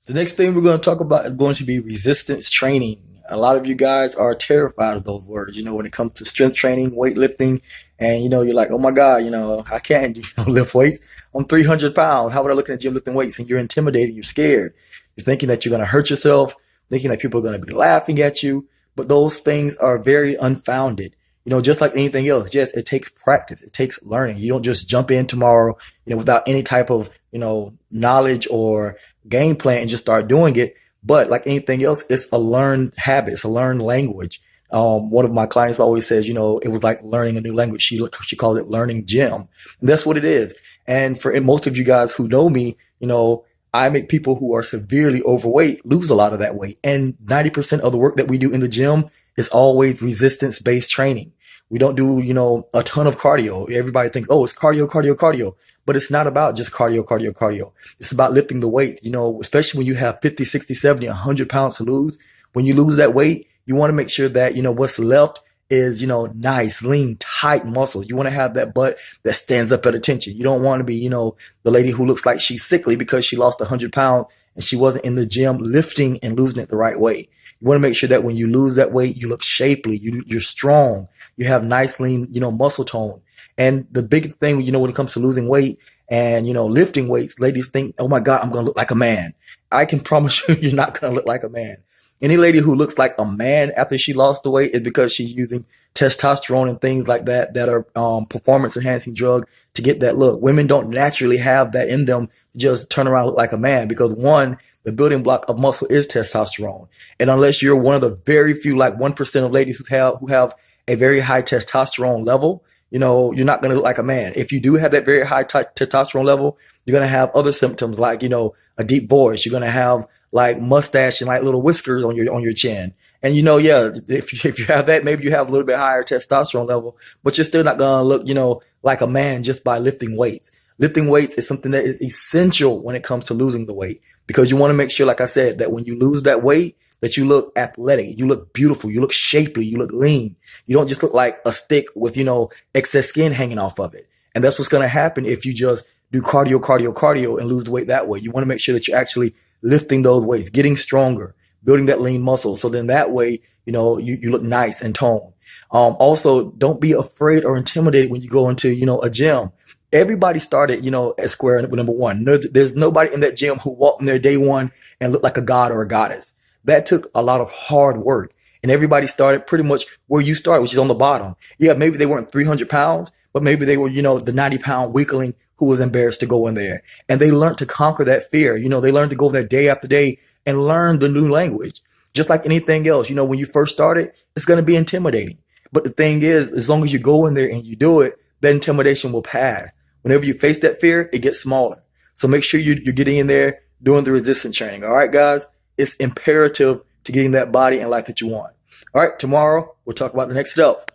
The next thing we're going to talk about is going to be resistance training. A lot of you guys are terrified of those words, when it comes to strength training, weightlifting, and you're like, oh my God, I can't lift weights. I'm 300 pounds. How would I look in the gym lifting weights? And you're intimidated, you're scared. You're thinking that you're going to hurt yourself, thinking that people are going to be laughing at you. But those things are very unfounded. Just like anything else, yes, it takes practice. It takes learning. You don't just jump in tomorrow, without any type of, knowledge or game plan and just start doing it. But like anything else, it's a learned habit. It's a learned language. One of my clients always says, it was like learning a new language. She calls it learning gym. And that's what it is. And for most of you guys who know me, I make people who are severely overweight lose a lot of that weight. And 90% of the work that we do in the gym is always resistance based training. We don't do, a ton of cardio. Everybody thinks, oh, it's cardio, cardio, cardio. But it's not about just cardio, cardio, cardio. It's about lifting the weight, especially when you have 50, 60, 70, 100 pounds to lose. When you lose that weight, you want to make sure that, what's left is, nice, lean, tight muscles. You want to have that butt that stands up at attention. You don't want to be, the lady who looks like she's sickly because she lost 100 pounds and she wasn't in the gym lifting and losing it the right way. You want to make sure that when you lose that weight, you look shapely, you're strong, you have nice, lean, muscle tone. And the biggest thing, when it comes to losing weight and, lifting weights, ladies think, oh my God, I'm going to look like a man. I can promise you, you're not going to look like a man. Any lady who looks like a man after she lost the weight is because she's using testosterone and things like that are performance enhancing drug to get that look. Women don't naturally have that in them to just turn around and look like a man because one, the building block of muscle is testosterone. And unless you're one of the very few, like 1% of ladies who have a very high testosterone level, you're not going to look like a man. If you do have that very high testosterone level, you're going to have other symptoms like, a deep voice. You're going to have like mustache and like little whiskers on your chin. And yeah, if you have that, maybe you have a little bit higher testosterone level, but you're still not going to look, like a man just by lifting weights. Lifting weights is something that is essential when it comes to losing the weight because you want to make sure, like I said, that when you lose that weight, that you look athletic, you look beautiful, you look shapely, you look lean. You don't just look like a stick with, excess skin hanging off of it. And that's what's going to happen if you just do cardio, cardio, cardio and lose the weight that way. You want to make sure that you're actually lifting those weights, getting stronger, building that lean muscle. So then that way, you look nice and toned. Also, don't be afraid or intimidated when you go into, a gym. Everybody started, at square number one. There's nobody in that gym who walked in there day one and looked like a god or a goddess. That took a lot of hard work. And everybody started pretty much where you started, which is on the bottom. Yeah, maybe they weren't 300 pounds, but maybe they were, the 90-pound weakling who was embarrassed to go in there. And they learned to conquer that fear. They learned to go there day after day and learn the new language. Just like anything else, when you first started, it's going to be intimidating. But the thing is, as long as you go in there and you do it, that intimidation will pass. Whenever you face that fear, it gets smaller. So make sure you're getting in there, doing the resistance training. All right, guys? It's imperative to getting that body and life that you want. All right, tomorrow we'll talk about the next step.